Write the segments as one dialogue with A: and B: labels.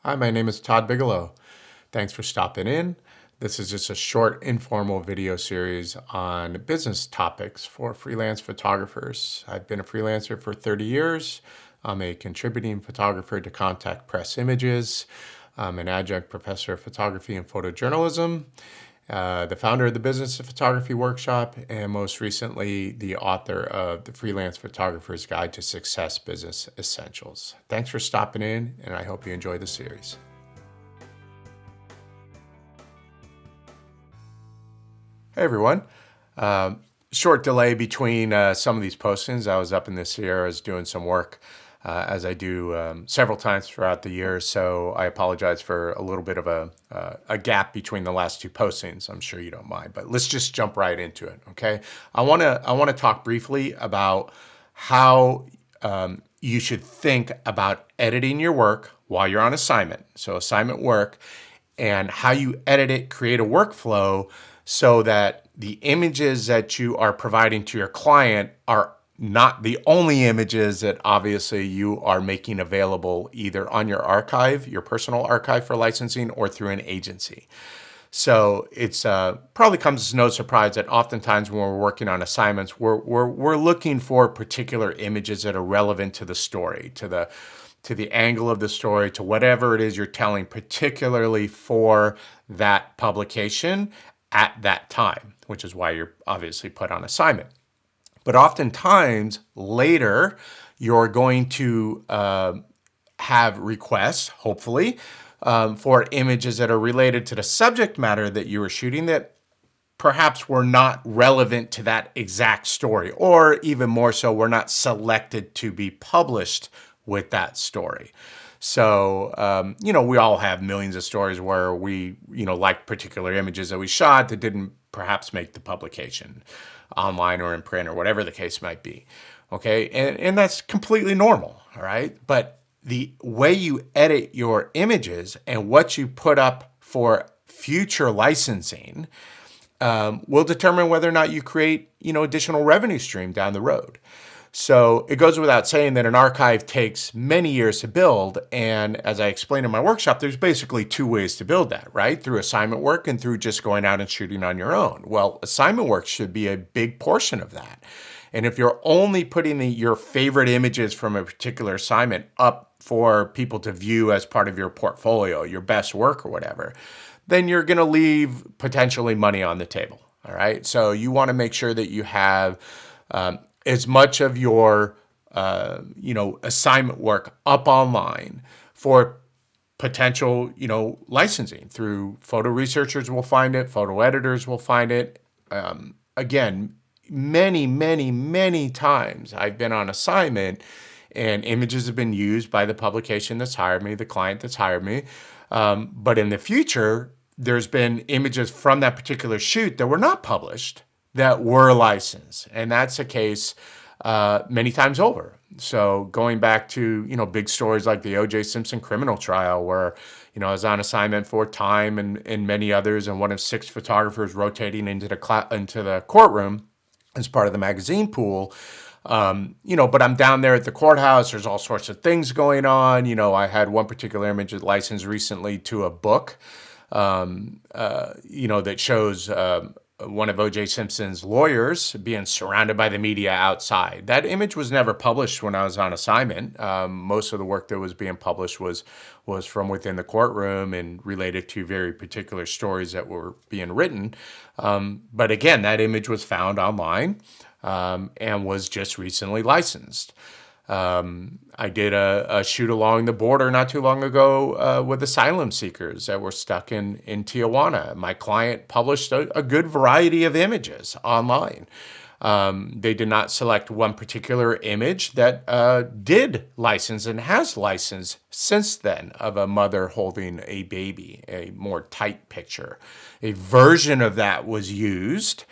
A: Hi, my name is Todd Bigelow. Thanks for stopping in. This is just a short informal video series on business topics for freelance photographers. I've been a freelancer for 30 years. I'm a contributing photographer to Contact Press Images. I'm an adjunct professor of photography and photojournalism, the founder of the Business of Photography Workshop, and most recently, the author of the Freelance Photographer's Guide to Success Business Essentials. Thanks for stopping in, and I hope you enjoy the series. Hey, everyone. Short delay between some of these postings. I was up in the Sierras doing some work, as I do several times throughout the year. So I apologize for a little bit of a gap between the last two postings. I'm sure you don't mind, but let's just jump right into it. Okay. I want to talk briefly about how you should think about editing your work while you're on assignment. So assignment work, and how you edit it, create a workflow so that the images that you are providing to your client are not the only images that obviously you are making available either on your archive, your personal archive for licensing, or through an agency. So it's probably comes as no surprise that oftentimes when we're working on assignments, we're looking for particular images that are relevant to the story, to the angle of the story, to whatever it is you're telling, particularly for that publication at that time, which is why you're obviously put on assignment. But oftentimes later, you're going to have requests, hopefully, for images that are related to the subject matter that you were shooting that perhaps were not relevant to that exact story, or even more so, were not selected to be published with that story. So, we all have millions of stories where we, like particular images that we shot that didn't perhaps make the publication online or in print or whatever the case might be. Okay. And that's completely normal. All right. But the way you edit your images and what you put up for future licensing will determine whether or not you create, additional revenue stream down the road. So it goes without saying that an archive takes many years to build. And as I explained in my workshop, there's basically two ways to build that, right? Through assignment work and through just going out and shooting on your own. Well, assignment work should be a big portion of that. And if you're only putting your favorite images from a particular assignment up for people to view as part of your portfolio, your best work or whatever, then you're going to leave potentially money on the table. All right. So you want to make sure that you have as much of your, assignment work up online for potential, licensing through photo researchers will find it, photo editors will find it. Again, many, many, many times I've been on assignment and images have been used by the publication that's hired me, the client that's hired me. But in the future, there's been images from that particular shoot that were not published that were licensed. And that's a case many times over. So going back to, big stories like the O.J. Simpson criminal trial where, I was on assignment for Time and many others, and one of 6 photographers rotating into the courtroom as part of the magazine pool. But I'm down there at the courthouse. There's all sorts of things going on. I had one particular image licensed recently to a book, that shows one of O.J. Simpson's lawyers being surrounded by the media outside. That image was never published when I was on assignment. Most of the work that was being published was from within the courtroom and related to very particular stories that were being written. But again, that image was found online and was just recently licensed. I did a shoot along the border not too long ago with asylum seekers that were stuck in Tijuana. My client published a good variety of images online. They did not select one particular image that did license and has licensed since then of a mother holding a baby, a more tight picture. A version of that was used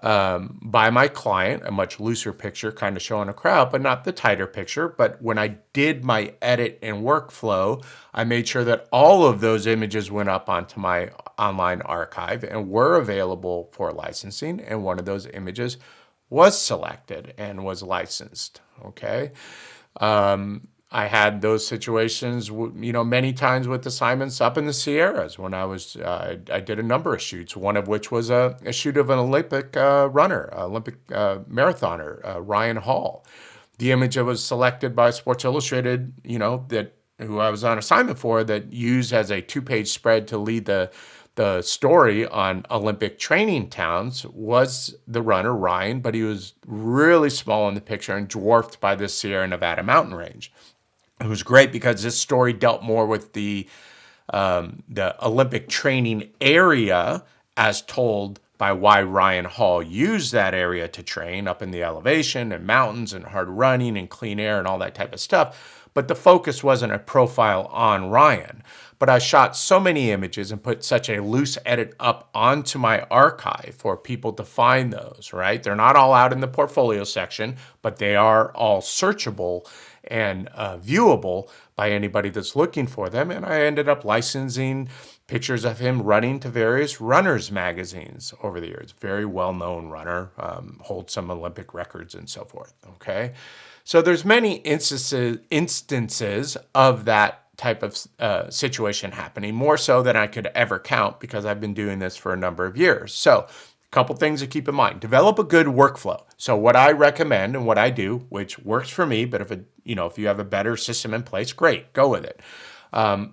A: by my client, a much looser picture kind of showing a crowd, but not the tighter picture. But when I did my edit and workflow, I made sure that all of those images went up onto my online archive and were available for licensing. And one of those images was selected and was licensed. Okay. I had those situations, many times with assignments up in the Sierras when I did a number of shoots, one of which was a shoot of an Olympic runner, Olympic marathoner, Ryan Hall. The image that was selected by Sports Illustrated, that who I was on assignment for, that used as a 2-page spread to lead the story on Olympic training towns, was the runner Ryan, but he was really small in the picture and dwarfed by the Sierra Nevada mountain range. It was great because this story dealt more with the Olympic training area as told by why Ryan Hall used that area to train up in the elevation and mountains and hard running and clean air and all that type of stuff. But the focus wasn't a profile on Ryan. But I shot so many images and put such a loose edit up onto my archive for people to find those, right? They're not all out in the portfolio section, but they are all searchable and viewable by anybody that's looking for them. And I ended up licensing pictures of him running to various runners magazines over the years. Very well-known runner, holds some Olympic records and so forth, okay? So there's many instances of that type of situation happening, more so than I could ever count because I've been doing this for a number of years. So couple things to keep in mind. Develop a good workflow. So what I recommend and what I do, which works for me, but if you have a better system in place, great, go with it.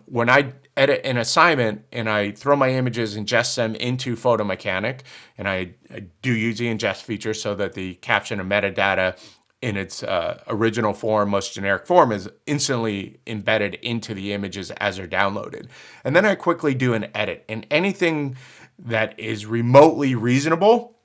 A: When I edit an assignment and I throw my images, ingest them into Photo Mechanic, and I do use the ingest feature so that the caption and metadata in its original form, most generic form, is instantly embedded into the images as they're downloaded. And then I quickly do an edit, and anything that is remotely reasonable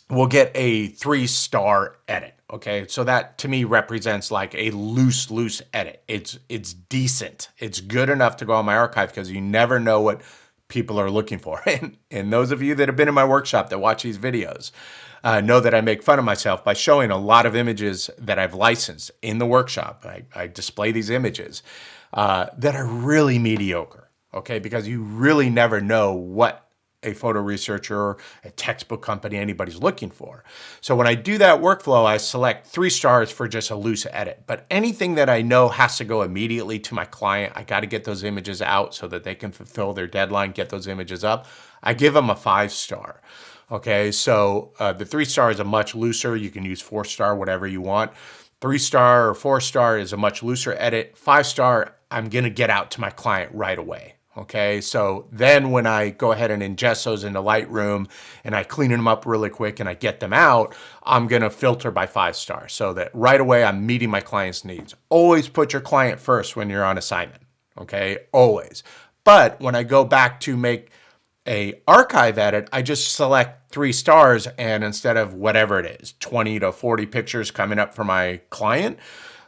A: will get a 3-star edit. Okay, so that to me represents like a loose edit. It's decent. It's good enough to go on my archive because you never know what people are looking for. And those of you that have been in my workshop that watch these videos know that I make fun of myself by showing a lot of images that I've licensed in the workshop. I display these images that are really mediocre. Okay, because you really never know what a photo researcher, a textbook company, anybody's looking for. So when I do that workflow, I select 3 stars for just a loose edit. But anything that I know has to go immediately to my client, I got to get those images out so that they can fulfill their deadline, get those images up, I give them a 5-star. Okay, so the 3-star is a much looser. You can use 4-star, whatever you want. 3-star or 4-star is a much looser edit. 5-star, I'm going to get out to my client right away. Okay, so then when I go ahead and ingest those into Lightroom and I clean them up really quick and I get them out, I'm going to filter by 5-star so that right away I'm meeting my client's needs. Always put your client first when you're on assignment, okay, always. But when I go back to make a archive edit, I just select 3 stars, and instead of whatever it is, 20 to 40 pictures coming up for my client,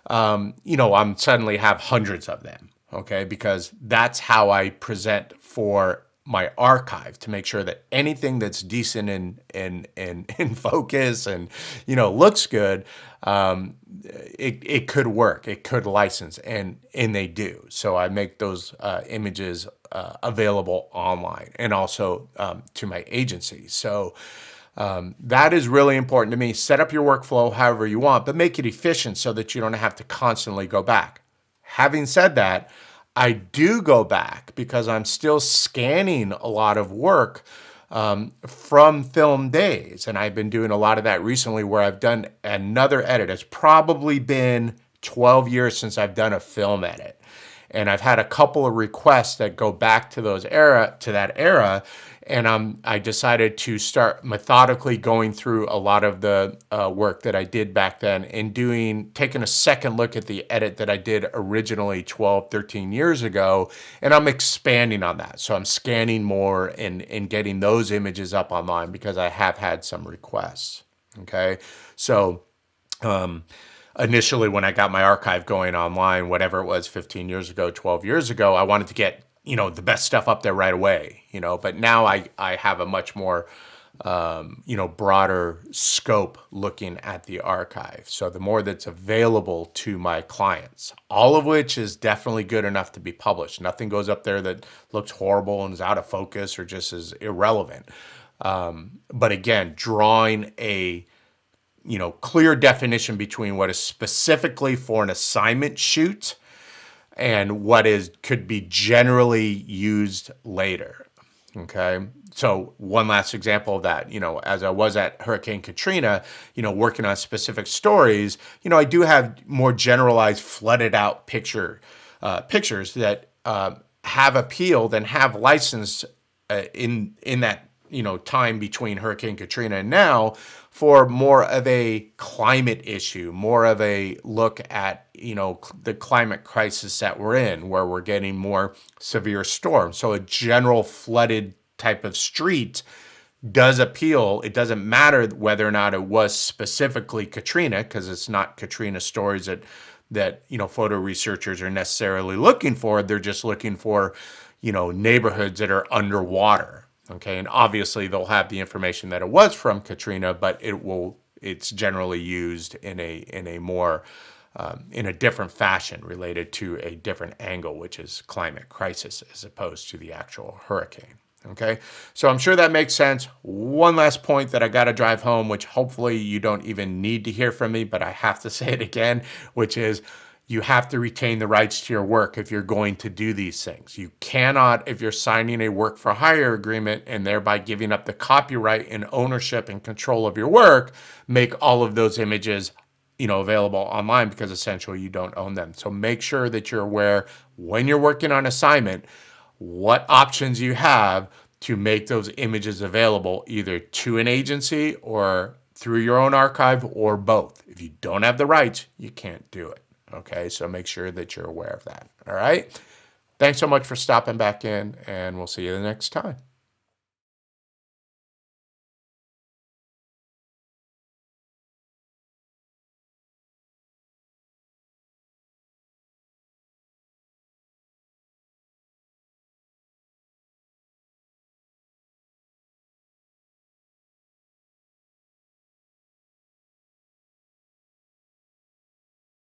A: I'm suddenly have hundreds of them. Okay, because that's how I present for my archive, to make sure that anything that's decent in focus and looks good, it could work, it could license, and they do. So I make those images available online and also to my agency. So that is really important to me. Set up your workflow however you want, but make it efficient so that you don't have to constantly go back. Having said that, I do go back because I'm still scanning a lot of work from film days. And I've been doing a lot of that recently where I've done another edit. It's probably been 12 years since I've done a film edit. And I've had a couple of requests that go back to that era. And I decided to start methodically going through a lot of the work that I did back then and taking a second look at the edit that I did originally 12, 13 years ago. And I'm expanding on that. So I'm scanning more and getting those images up online because I have had some requests. Okay. So, initially, when I got my archive going online, whatever it was, 15 years ago, 12 years ago, I wanted to get, the best stuff up there right away, but now I have a much more, broader scope looking at the archive. So the more that's available to my clients, all of which is definitely good enough to be published. Nothing goes up there that looks horrible and is out of focus or just is irrelevant. But again, drawing a clear definition between what is specifically for an assignment shoot and what is could be generally used later. Okay. So one last example of that, as I was at Hurricane Katrina, working on specific stories, I do have more generalized flooded out pictures that have appealed and have licensed in that time between Hurricane Katrina and now for more of a climate issue, more of a look at the climate crisis that we're in, where we're getting more severe storms. So a general flooded type of street does appeal. It doesn't matter whether or not it was specifically Katrina, because it's not Katrina stories that photo researchers are necessarily looking for. They're just looking for neighborhoods that are underwater. Okay, and obviously they'll have the information that it was from Katrina, but it's generally used in a more in a different fashion related to a different angle, which is climate crisis as opposed to the actual hurricane. Okay, so I'm sure that makes sense. One last point that I got to drive home, which hopefully you don't even need to hear from me, but I have to say it again, which is you have to retain the rights to your work if you're going to do these things. You cannot, if you're signing a work for hire agreement and thereby giving up the copyright and ownership and control of your work, make all of those images available online, because essentially you don't own them. So make sure that you're aware when you're working on assignment what options you have to make those images available either to an agency or through your own archive or both. If you don't have the rights, you can't do it. Okay, so make sure that you're aware of that. All right. Thanks so much for stopping back in, and we'll see you the next time.